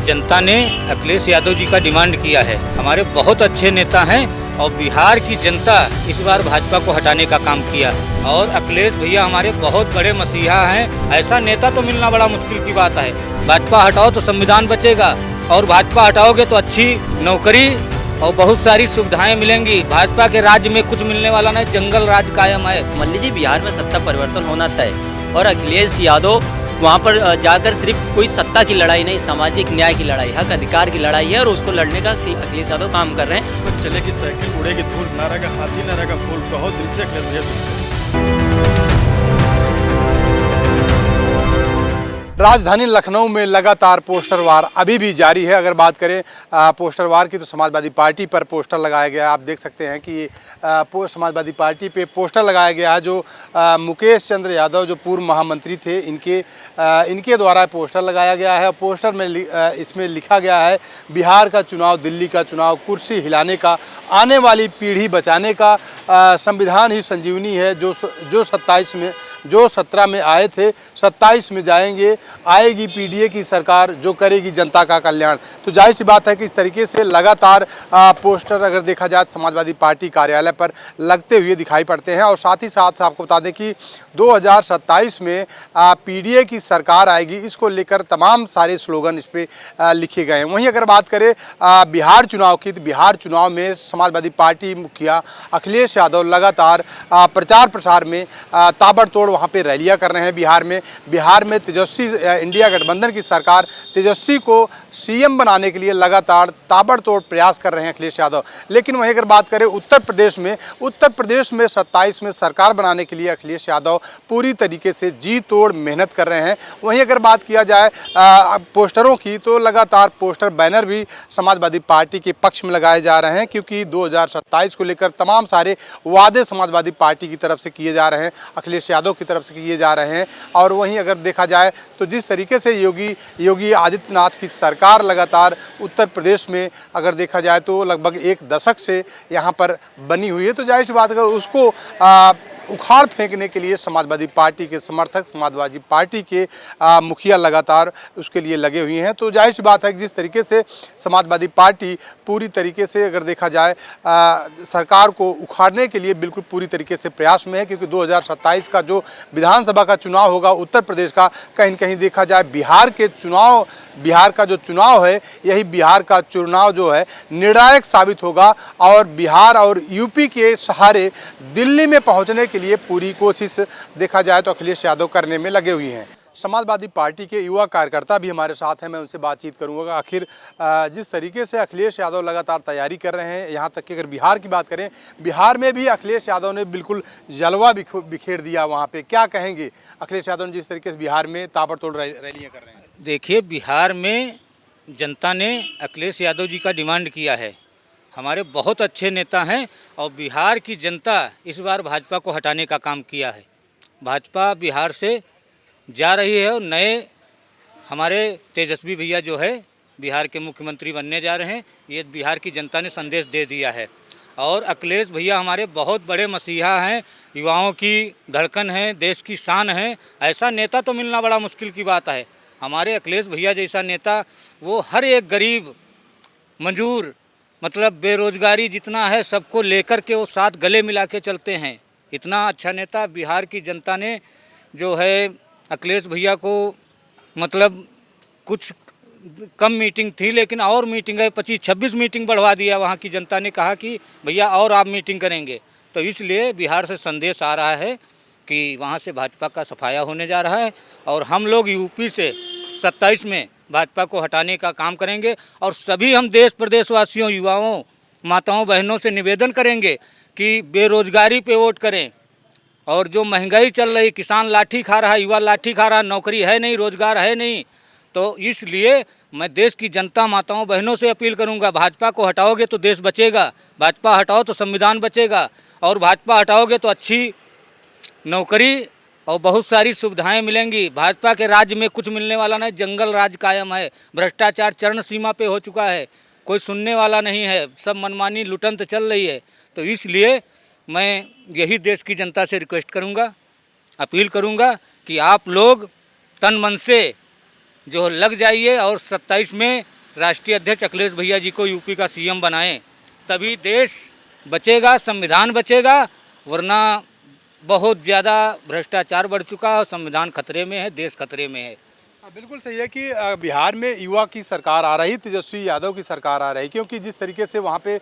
जनता ने अखिलेश यादव जी का डिमांड किया है। हमारे बहुत अच्छे नेता हैं और बिहार की जनता इस बार भाजपा को हटाने का काम किया और अखिलेश भैया हमारे बहुत बड़े मसीहा हैं। ऐसा नेता तो मिलना बड़ा मुश्किल की बात है। भाजपा हटाओ तो संविधान बचेगा और भाजपा हटाओगे तो अच्छी नौकरी और बहुत सारी सुविधाएं मिलेंगी। भाजपा के राज्य में कुछ मिलने वाला नहीं, जंगल राज कायम है। मान लीजिए बिहार में सत्ता परिवर्तन होना तय और अखिलेश यादव वहाँ पर जाकर सिर्फ कोई सत्ता की लड़ाई नहीं, सामाजिक न्याय की लड़ाई, हक अधिकार की लड़ाई है और उसको लड़ने का अखिलेश यादव काम कर रहे हैं। तो चलेगी साइकिल, उड़ेगी धूल, ना रहेगा हाथी ना रहेगा फूल, कहो दिल से अखिलेश भैया दिल से। राजधानी लखनऊ में लगातार पोस्टर वार अभी भी जारी है। अगर बात करें पोस्टर वार की तो समाजवादी पार्टी पर पोस्टर लगाया गया है। आप देख सकते हैं कि समाजवादी पार्टी पे पोस्टर लगाया गया है। जो मुकेश चंद्र यादव जो पूर्व महामंत्री थे इनके द्वारा पोस्टर लगाया गया है। पोस्टर में इसमें लिखा गया है बिहार का चुनाव, दिल्ली का चुनाव, कुर्सी हिलाने का, आने वाली पीढ़ी बचाने का, संविधान ही संजीवनी है। जो 17 में आए थे 27 में जाएंगे, आएगी पीडीए की सरकार जो करेगी जनता का कल्याण। तो जाहिर सी बात है कि इस तरीके से लगातार पोस्टर अगर देखा जाए समाजवादी पार्टी कार्यालय पर लगते हुए दिखाई पड़ते हैं। और साथ ही साथ आपको बता दें कि 2027 में पीडीए की सरकार आएगी, इसको लेकर तमाम सारे स्लोगन इस पर लिखे गए हैं। वहीं अगर बात करें बिहार चुनाव की तो बिहार चुनाव में समाजवादी पार्टी मुखिया अखिलेश यादव लगातार प्रचार प्रसार में ताबड़तोड़ वहाँ पे रैलियाँ कर रहे हैं। बिहार में तेजस्वी इंडिया गठबंधन की सरकार तेजस्वी को सीएम बनाने के लिए लगातार ताबड़तोड़ प्रयास कर रहे हैं अखिलेश यादव। लेकिन वहीं अगर बात करें उत्तर प्रदेश में 27 में सरकार बनाने के लिए अखिलेश यादव पूरी तरीके से जी तोड़ मेहनत कर रहे हैं। वहीं अगर बात किया जाए पोस्टरों की तो लगातार पोस्टर बैनर भी समाजवादी पार्टी के पक्ष में लगाए जा रहे हैं, क्योंकि 2027 को लेकर तमाम सारे वादे समाजवादी पार्टी की तरफ से किए जा रहे हैं, अखिलेश यादव की तरफ से किए जा रहे हैं। और वहीं अगर देखा जाए तो जिस तरीके से योगी आदित्यनाथ की सरकार लगातार उत्तर प्रदेश में अगर देखा जाए तो लगभग एक दशक से यहाँ पर बनी हुई है, तो जाहिर सी बात है उसको उखाड़ फेंकने के लिए समाजवादी पार्टी के समर्थक, समाजवादी पार्टी के मुखिया लगातार उसके लिए लगे हुए हैं। तो जाहिर सी बात है कि जिस तरीके से समाजवादी पार्टी पूरी तरीके से अगर देखा जाए सरकार को उखाड़ने के लिए बिल्कुल पूरी तरीके से प्रयास में है, क्योंकि 2027 का जो विधानसभा का चुनाव होगा उत्तर प्रदेश का, कहीं न कहीं देखा जाए बिहार का जो चुनाव है यही बिहार का चुनाव जो है निर्णायक साबित होगा और बिहार और यूपी के सहारे दिल्ली में पहुंचने के लिए पूरी कोशिश देखा जाए तो अखिलेश यादव करने में लगे हुए हैं। समाजवादी पार्टी के युवा कार्यकर्ता भी हमारे साथ हैं, मैं उनसे बातचीत करूंगा। आखिर जिस तरीके से अखिलेश यादव लगातार तैयारी कर रहे हैं, यहाँ तक कि अगर बिहार की बात करें, बिहार में भी अखिलेश यादव ने बिल्कुल जलवा बिखेर दिया। वहाँ पे क्या कहेंगे अखिलेश यादव ने जिस तरीके से बिहार में ताबड़तोड़ रैलियाँ कर रहे हैं? देखिए, बिहार में जनता ने अखिलेश यादव जी का डिमांड किया है। हमारे बहुत अच्छे नेता हैं और बिहार की जनता इस बार भाजपा को हटाने का काम किया है। भाजपा बिहार से जा रही है और नए हमारे तेजस्वी भैया जो है बिहार के मुख्यमंत्री बनने जा रहे हैं, ये बिहार की जनता ने संदेश दे दिया है। और अखिलेश भैया हमारे बहुत बड़े मसीहा हैं, युवाओं की धड़कन हैं, देश की शान हैं। ऐसा नेता तो मिलना बड़ा मुश्किल की बात है। हमारे अखिलेश भैया जैसा नेता, वो हर एक गरीब मजदूर मतलब बेरोजगारी जितना है सबको लेकर के वो साथ गले मिला के चलते हैं। इतना अच्छा नेता बिहार की जनता ने जो है अखिलेश भैया को मतलब कुछ कम मीटिंग थी लेकिन और मीटिंग है 25-26 मीटिंग बढ़वा दिया। वहाँ की जनता ने कहा कि भैया और आप मीटिंग करेंगे, तो इसलिए बिहार से संदेश आ रहा है कि वहाँ से भाजपा का सफाया होने जा रहा है और हम लोग यूपी से 27 में भाजपा को हटाने का काम करेंगे। और सभी हम देश प्रदेशवासियों, युवाओं, माताओं, बहनों से निवेदन करेंगे कि बेरोजगारी पे वोट करें। और जो महंगाई चल रही, किसान लाठी खा रहा है, युवा लाठी खा रहा, नौकरी है नहीं, रोजगार है नहीं, तो इसलिए मैं देश की जनता, माताओं, बहनों से अपील करूंगा, भाजपा को हटाओगे तो देश बचेगा, भाजपा हटाओ तो संविधान बचेगा और भाजपा हटाओगे तो अच्छी नौकरी और बहुत सारी सुविधाएं मिलेंगी। भाजपा के राज्य में कुछ मिलने वाला नहीं, जंगल राज कायम है, भ्रष्टाचार चरम सीमा पे हो चुका है, कोई सुनने वाला नहीं है, सब मनमानी लुटंत चल रही है। तो इसलिए मैं यही देश की जनता से रिक्वेस्ट करूंगा, अपील करूंगा कि आप लोग तन मन से जो लग जाइए और 27 में राष्ट्रीय अध्यक्ष अखिलेश भैया जी को यूपी का सीएम बनाएं, तभी देश बचेगा, संविधान बचेगा, वरना बहुत ज़्यादा भ्रष्टाचार बढ़ चुका है और संविधान खतरे में है, देश खतरे में है। बिल्कुल सही है कि बिहार में युवा की सरकार आ रही, तेजस्वी यादव की सरकार आ रही, क्योंकि जिस तरीके से वहाँ पे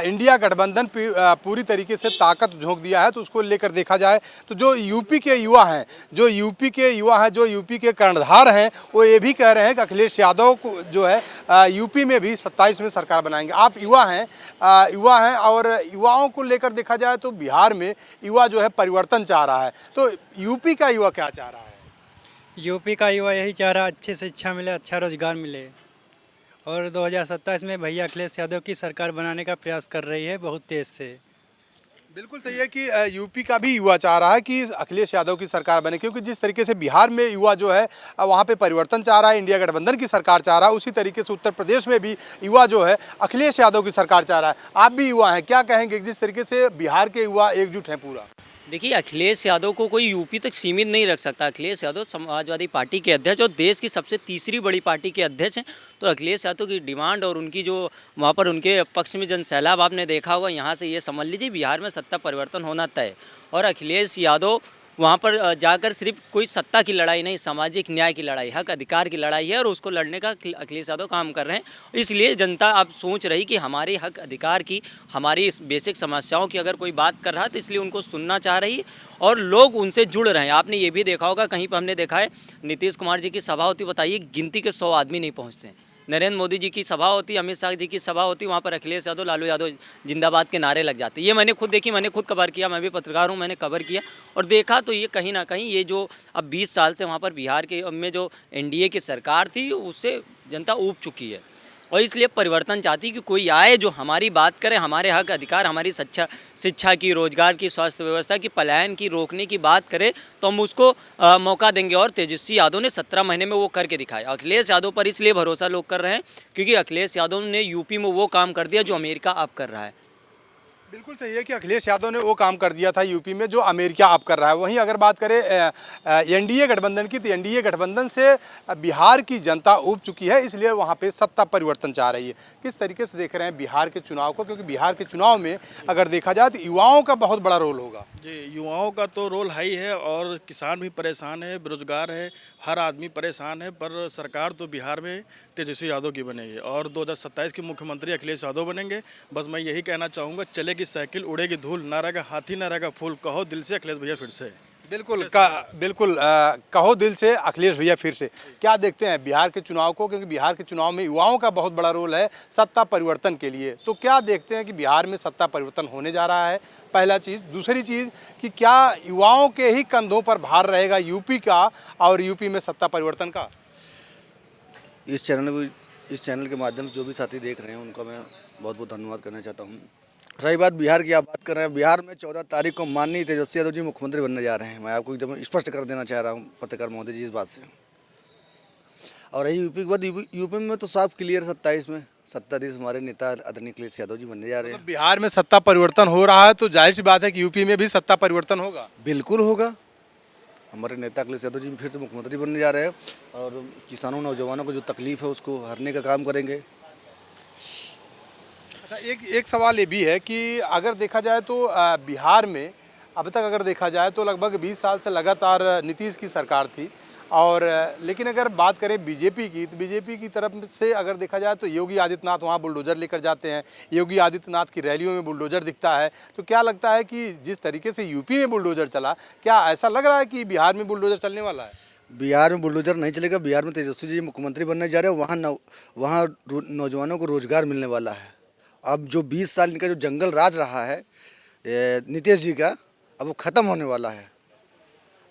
इंडिया गठबंधन पूरी तरीके से ताकत झोंक दिया है, तो उसको लेकर देखा जाए तो जो यूपी के युवा हैं, जो यूपी के कर्णधार हैं, वो ये भी कह रहे हैं कि अखिलेश यादव को जो है यूपी में भी 27 में सरकार बनाएंगे। आप युवा हैं और युवाओं को लेकर देखा जाए तो बिहार में युवा जो है परिवर्तन चाह रहा है, तो यूपी का युवा क्या चाह रहा है? यूपी का युवा यही चाह रहा है अच्छी शिक्षा मिले, अच्छा रोजगार मिले, और 2027 में भैया अखिलेश यादव की सरकार बनाने का प्रयास कर रही है बहुत तेज से। बिल्कुल सही है कि यूपी का भी युवा चाह रहा है कि अखिलेश यादव की सरकार बने, क्योंकि जिस तरीके से बिहार में युवा जो है वहाँ पे परिवर्तन चाह रहा है, इंडिया गठबंधन की सरकार चाह रहा है, उसी तरीके से उत्तर प्रदेश में भी युवा जो है अखिलेश यादव की सरकार चाह रहा है। आप भी युवा हैं, क्या कहेंगे जिस तरीके से बिहार के युवा एकजुट हैं पूरा? देखिए, अखिलेश यादव को कोई यूपी तक सीमित नहीं रख सकता। अखिलेश यादव समाजवादी पार्टी के अध्यक्ष और देश की सबसे तीसरी बड़ी पार्टी के अध्यक्ष हैं। तो अखिलेश यादव की डिमांड और उनकी जो वहाँ पर उनके पक्ष में जन सैलाब आपने देखा होगा, यहाँ से ये समझ लीजिए बिहार में सत्ता परिवर्तन होना तय। और अखिलेश यादव वहाँ पर जाकर सिर्फ कोई सत्ता की लड़ाई नहीं, सामाजिक न्याय की लड़ाई, हक अधिकार की लड़ाई है, और उसको लड़ने का अखिलेश यादव काम कर रहे हैं। इसलिए जनता अब सोच रही कि हमारे हक अधिकार की, हमारी इस बेसिक समस्याओं की अगर कोई बात कर रहा है तो इसलिए उनको सुनना चाह रही है और लोग उनसे जुड़ रहे हैं। आपने ये भी देखा होगा, कहीं पर हमने देखा है नीतीश कुमार जी की सभा होती, बताइए गिनती के 100 आदमी नहीं पहुँचते हैं। नरेंद्र मोदी जी की सभा होती, अमित शाह जी की सभा होती, वहाँ पर अखिलेश यादव, लालू यादव जिंदाबाद के नारे लग जाते। ये मैंने खुद देखी, मैंने खुद कवर किया, मैं भी पत्रकार हूँ, मैंने कवर किया और देखा। तो ये कहीं ना कहीं ये जो अब 20 साल से वहाँ पर बिहार के में जो एनडीए की सरकार थी, उससे जनता ऊब चुकी है और इसलिए परिवर्तन चाहती कि कोई आए जो हमारी बात करे, हमारे हक अधिकार, हमारी शिक्षा की, रोजगार की, स्वास्थ्य व्यवस्था की, पलायन की रोकने की बात करे तो हम उसको मौका देंगे। और तेजस्वी यादव ने 17 महीने में वो करके दिखाया। अखिलेश यादव पर इसलिए भरोसा लोग कर रहे हैं क्योंकि अखिलेश यादव ने यूपी में वो काम कर दिया जो अमेरिका अब कर रहा है। बिल्कुल सही है कि अखिलेश यादव ने वो काम कर दिया था यूपी में जो अमेरिका अब कर रहा है। वहीं अगर बात करें एनडीए गठबंधन की, तो एनडीए गठबंधन से बिहार की जनता ऊब चुकी है, इसलिए वहाँ पे सत्ता परिवर्तन चाह रही है। किस तरीके से देख रहे हैं बिहार के चुनाव को, क्योंकि बिहार के चुनाव में अगर देखा जाए तो युवाओं का बहुत बड़ा रोल होगा? जी, युवाओं का तो रोल है ही है, और किसान भी परेशान है, बेरोजगार है, हर आदमी परेशान है। पर सरकार तो बिहार में तेजस्वी यादव की बनेगी और 2027 के मुख्यमंत्री अखिलेश यादव बनेंगे। बस मैं यही कहना चाहूँगा, चलेगी साइकिल, उड़ेगी धूल, ना रहेगा हाथी ना रहेगा फूल, कहो दिल से अखिलेश भैया फिर से। बिल्कुल कहो दिल से अखिलेश भैया फिर से। क्या देखते हैं बिहार के चुनाव को, क्योंकि बिहार के चुनाव में युवाओं का बहुत बड़ा रोल है सत्ता परिवर्तन के लिए, तो क्या देखते हैं कि बिहार में सत्ता परिवर्तन होने जा रहा है? पहला चीज़। दूसरी चीज़ कि क्या युवाओं के ही कंधों पर भार रहेगा यूपी का और यूपी में सत्ता परिवर्तन का? इस चैनल के माध्यम से जो भी साथी देख रहे हैं उनका मैं बहुत बहुत धन्यवाद करना चाहता हूँ। रही बात बिहार की, आप बात कर रहे हैं, बिहार में 14 तारीख को माननीय तेजस्वी यादव जी मुख्यमंत्री बनने जा रहे हैं। मैं आपको एकदम स्पष्ट कर देना चाह रहा हूँ पत्रकार महोदय जी इस बात से। और रही यूपी के बाद, यूपी में तो साफ क्लियर 27 में सत्ताधीश हमारे नेता आदरणीय अखिलेश यादव जी बनने जा रहे हैं। बिहार में सत्ता परिवर्तन हो रहा है तो जाहिर सी बात है कि यूपी में भी सत्ता परिवर्तन होगा। बिल्कुल होगा। हमारे नेता अखिलेश यादव जी फिर से मुख्यमंत्री बनने जा रहे हैं और किसानों, नौजवानों को जो तकलीफ है उसको हरने का काम करेंगे। अच्छा, एक सवाल ये भी है कि अगर देखा जाए तो बिहार में अब तक अगर देखा जाए तो लगभग 20 साल से लगातार नीतीश की सरकार थी, और लेकिन अगर बात करें बीजेपी की, तो बीजेपी की तरफ से अगर देखा जाए तो योगी आदित्यनाथ वहाँ बुलडोज़र लेकर जाते हैं। योगी आदित्यनाथ की रैलियों में बुलडोज़र दिखता है। तो क्या लगता है कि जिस तरीके से यूपी में बुलडोज़र चला, क्या ऐसा लग रहा है कि बिहार में बुलडोज़र चलने वाला है? बिहार में बुलडोजर नहीं चलेगा। बिहार में तेजस्वी जी मुख्यमंत्री बनने जा रहे हैं, वहाँ नौजवानों को रोजगार मिलने वाला है। अब जो 20 साल इनका जो जंगल राज रहा है नीतीश जी का, अब वो ख़त्म होने वाला है।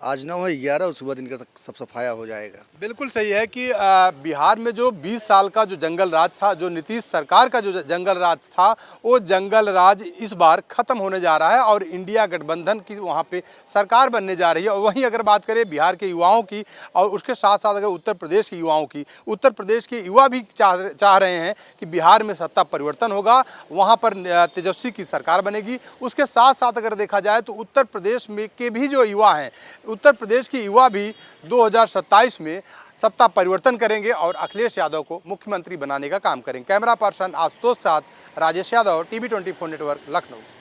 आज 9 है 11, उसके बाद इनका सब सफाया हो जाएगा। बिल्कुल सही है कि बिहार में जो 20 साल का जो जंगल राज था, जो नीतीश सरकार का जो जंगल राज था, वो जंगल राज इस बार ख़त्म होने जा रहा है और इंडिया गठबंधन की वहाँ पे सरकार बनने जा रही है। और वहीं अगर बात करें बिहार के युवाओं की और उसके साथ साथ अगर उत्तर प्रदेश के युवाओं की, उत्तर प्रदेश के युवा भी चाह रहे हैं कि बिहार में सत्ता परिवर्तन होगा, वहाँ पर तेजस्वी की सरकार बनेगी। उसके साथ साथ अगर देखा जाए तो उत्तर प्रदेश में के भी जो युवा हैं, उत्तर प्रदेश के युवा भी 2027 में सत्ता परिवर्तन करेंगे और अखिलेश यादव को मुख्यमंत्री बनाने का काम करेंगे। कैमरा पर्सन आशुतोष साथ राजेश यादव, TV 24 नेटवर्क, लखनऊ।